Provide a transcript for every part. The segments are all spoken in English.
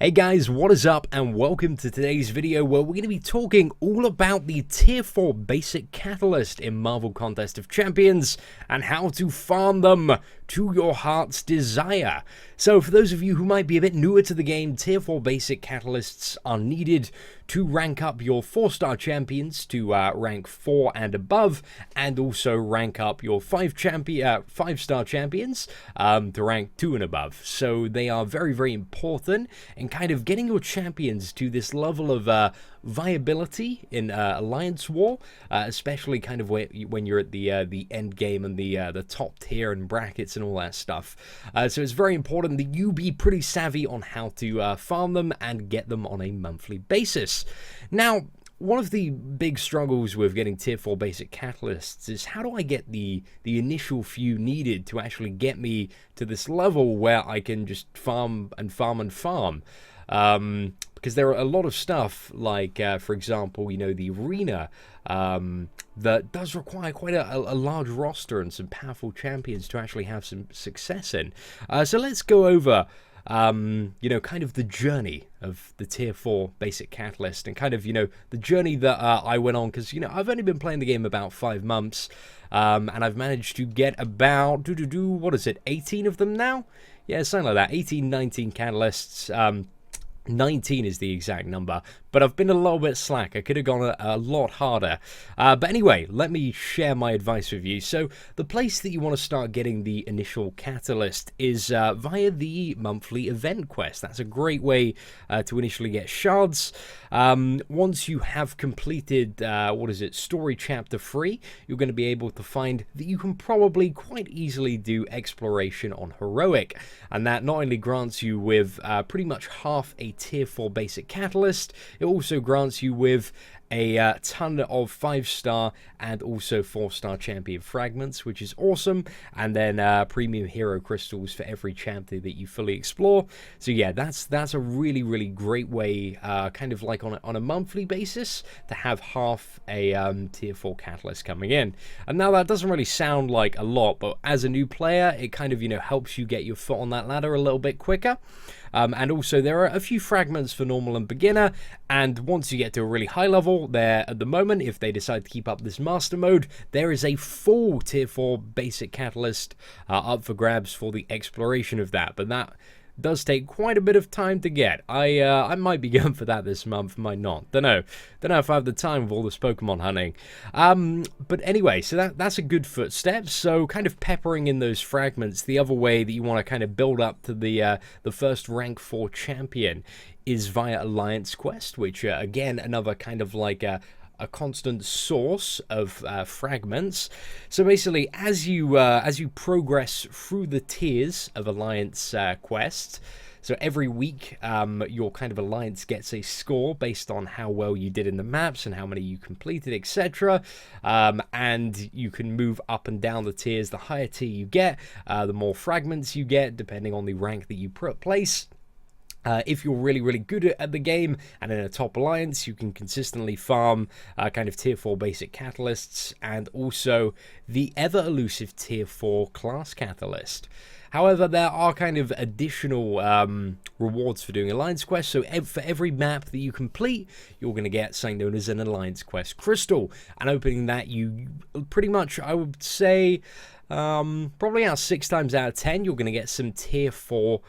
Hey guys, what is up and welcome to today's video where we're going to be talking all about the tier 4 basic catalyst in Marvel Contest of Champions and how to farm them to your heart's desire. So for those of you who might be a bit newer to the game, tier 4 basic catalysts are needed to rank up your 4-star champions to rank 4 and above, and also rank up your 5-star champions to rank 2 and above. So they are very, very important in kind of getting your champions to this level of viability in Alliance War, especially kind of when you're at the end game and the top tier and brackets and all that stuff. So it's very important that you be pretty savvy on how to farm them and get them on a monthly basis. Now, one of the big struggles with getting tier 4 basic catalysts is how do I get the initial few needed to actually get me to this level where I can just farm and farm and farm. Because there are a lot of stuff like, for example, you know, the arena that does require quite a large roster and some powerful champions to actually have some success in. So let's go over you know, kind of the journey of the tier 4 basic catalyst and kind of, you know, the journey that I went on, because, you know, I've only been playing the game about 5 months, and I've managed to get about, what is it, 18 of them now? Yeah, something like that, 18, 19 catalysts. 19 is the exact number, but I've been a little bit slack. I could have gone a lot harder. But anyway, let me share my advice with you. So the place that you want to start getting the initial catalyst is via the monthly event quest. That's a great way to initially get shards. Once you have completed, story chapter 3, you're going to be able to find that you can probably quite easily do exploration on heroic. And that not only grants you with pretty much half a tier 4 basic catalyst, it also grants you with a ton of 5-star and also 4-star champion fragments, which is awesome, and then premium hero crystals for every chapter that you fully explore. So yeah, that's a really, really great way, kind of like on a monthly basis, to have half a tier 4 catalyst coming in. And now that doesn't really sound like a lot, but as a new player, it kind of, you know, helps you get your foot on that ladder a little bit quicker. And also there are a few fragments for normal and beginner, and once you get to a really high level, there at the moment, if they decide to keep up this master mode, there is a full tier 4 basic catalyst up for grabs for the exploration of that. But that does take quite a bit of time to get. I might be going for that this month, might not. Don't know if I have the time with all this Pokemon hunting. But anyway, so that's a good footstep. So kind of peppering in those fragments. The other way that you want to kind of build up to the first rank 4 champion is via Alliance Quest, which again, another kind of like a constant source of fragments. So basically, as you progress through the tiers of Alliance quests, so every week your kind of alliance gets a score based on how well you did in the maps and how many you completed, etc. And you can move up and down the tiers. The higher tier you get, the more fragments you get, depending on the rank that you place. If you're really, really good at the game and in a top alliance, you can consistently farm kind of tier 4 basic catalysts and also the ever-elusive tier 4 class catalyst. However, there are kind of additional rewards for doing Alliance quests. So for every map that you complete, you're going to get something known as an Alliance quest crystal. And opening that, you pretty much, I would say, probably out 6 times out of 10, you're going to get some tier 4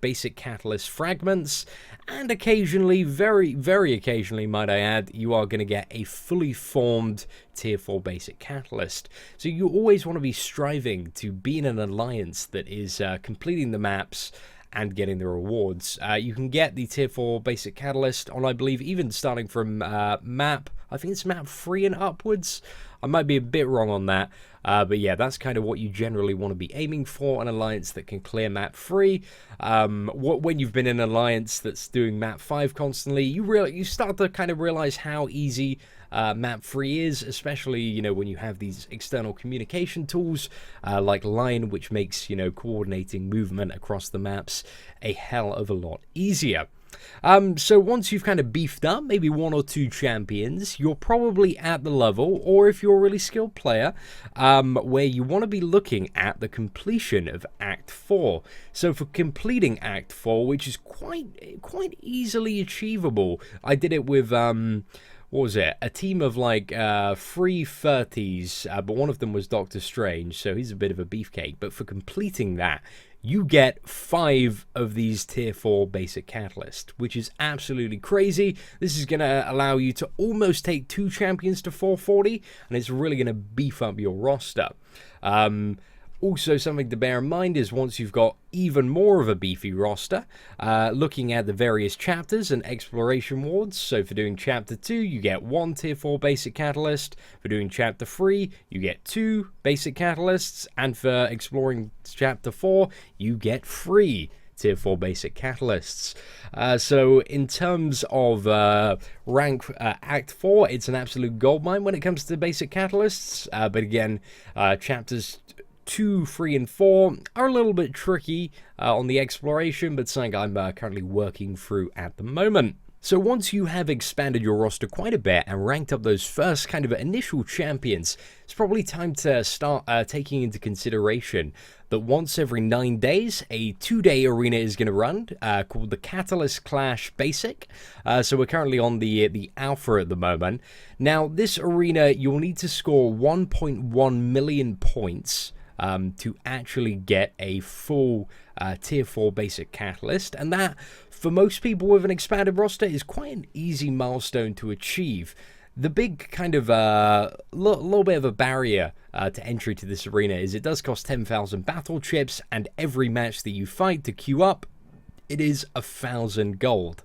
basic catalyst fragments, and occasionally, very, very occasionally, might I add, you are going to get a fully formed tier 4 basic catalyst. So you always want to be striving to be in an alliance that is completing the maps and getting the rewards. You can get the tier 4 basic catalyst on, I believe, even starting from I think it's map 3 and upwards. I might be a bit wrong on that, but yeah, that's kind of what you generally want to be aiming for, an alliance that can clear map 3. When you've been in an alliance that's doing map 5 constantly, you start to kind of realize how easy map 3 is, especially, you know, when you have these external communication tools like Line, which makes, you know, coordinating movement across the maps a hell of a lot easier. So once you've kind of beefed up maybe 1 or 2 champions, you're probably at the level, or if you're a really skilled player, where you want to be looking at the completion of Act 4. So for completing Act 4, which is quite easily achievable, I did it with what was it? A team of like 3 30s, but one of them was Doctor Strange, so he's a bit of a beefcake. But for completing that, you get 5 of these tier 4 basic catalysts, which is absolutely crazy. This is going to allow you to almost take 2 champions to 440, and it's really going to beef up your roster. Also, something to bear in mind is once you've got even more of a beefy roster, looking at the various chapters and exploration wards. So for doing Chapter 2, you get 1 Tier 4 basic catalyst. For doing Chapter 3, you get 2 basic catalysts. And for exploring Chapter 4, you get 3 Tier 4 basic catalysts. So in terms of rank Act 4, it's an absolute goldmine when it comes to basic catalysts. But again, chapters 2, 3, and 4 are a little bit tricky on the exploration, but something I'm currently working through at the moment. So once you have expanded your roster quite a bit and ranked up those first kind of initial champions, it's probably time to start taking into consideration that once every 9 days, a 2-day arena is going to run called the Catalyst Clash Basic. So we're currently on the alpha at the moment. Now, this arena, you'll need to score 1.1 million points to actually get a full Tier 4 basic catalyst, and that, for most people with an expanded roster, is quite an easy milestone to achieve. The big kind of little bit of a barrier to entry to this arena is it does cost 10,000 battle chips, and every match that you fight to queue up, it is 1,000 gold.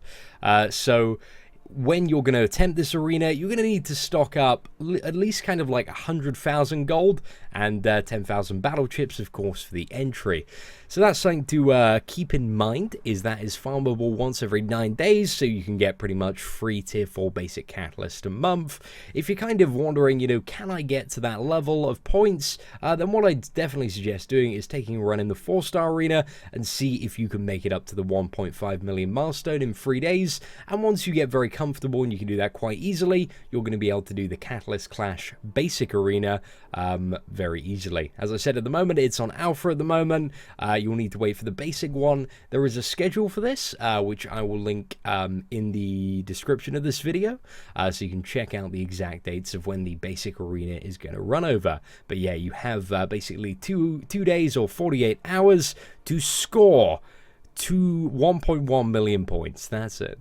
So when you're going to attempt this arena, you're going to need to stock up at least kind of like 100,000 gold and 10,000 battle chips, of course, for the entry. So that's something to keep in mind, is that is farmable once every 9 days, so you can get pretty much 3 Tier 4 basic catalyst a month. If you're kind of wondering, you know, can I get to that level of points, then what I'd definitely suggest doing is taking a run in the 4-star arena and see if you can make it up to the 1.5 million milestone in 3 days. And once you get very comfortable, and you can do that quite easily, you're going to be able to do the Catalyst Clash basic arena very easily. As I said, at the moment, it's on alpha at the moment. You'll need to wait for the basic one. There is a schedule for this, which I will link in the description of this video, so you can check out the exact dates of when the basic arena is going to run over. But yeah, you have basically two days or 48 hours to score to 1.1 million points. That's it.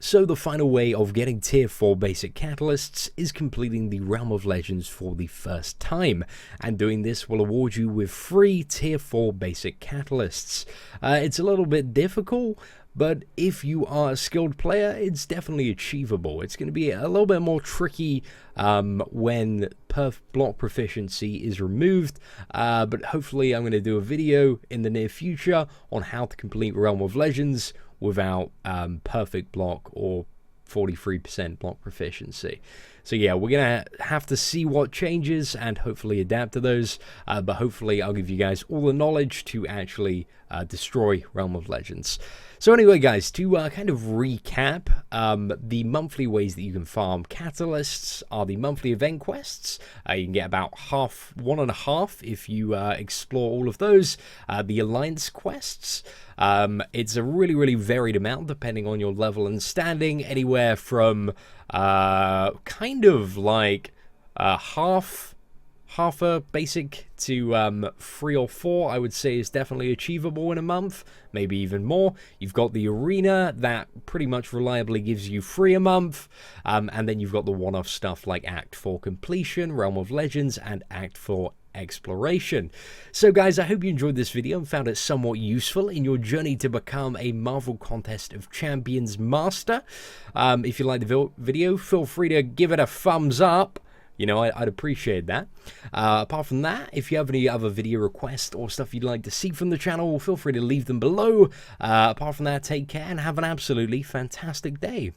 So the final way of getting Tier 4 basic catalysts is completing the Realm of Legends for the first time, and doing this will award you with 3 Tier 4 basic catalysts. It's a little bit difficult, but if you are a skilled player, it's definitely achievable. It's going to be a little bit more tricky when perf block proficiency is removed, but hopefully I'm going to do a video in the near future on how to complete Realm of Legends without perfect block or 43% block proficiency. So yeah, we're going to have to see what changes and hopefully adapt to those, but hopefully I'll give you guys all the knowledge to actually destroy Realm of Legends. So anyway, guys, to kind of recap, the monthly ways that you can farm catalysts are the monthly event quests. You can get about 1.5 if you explore all of those. The alliance quests, it's a really varied amount depending on your level and standing, anywhere from kind of like half a basic to 3 or 4, I would say, is definitely achievable in a month, maybe even more. You've got the arena that pretty much reliably gives you 3 a month, and then you've got the one-off stuff like Act 4 completion, Realm of Legends, and Act 4 exploration. So guys, I hope you enjoyed this video and found it somewhat useful in your journey to become a Marvel Contest of Champions master. If you liked the video, feel free to give it a thumbs up. You know, I'd appreciate that. Apart from that, if you have any other video requests or stuff you'd like to see from the channel, feel free to leave them below. Apart from that, take care and have an absolutely fantastic day.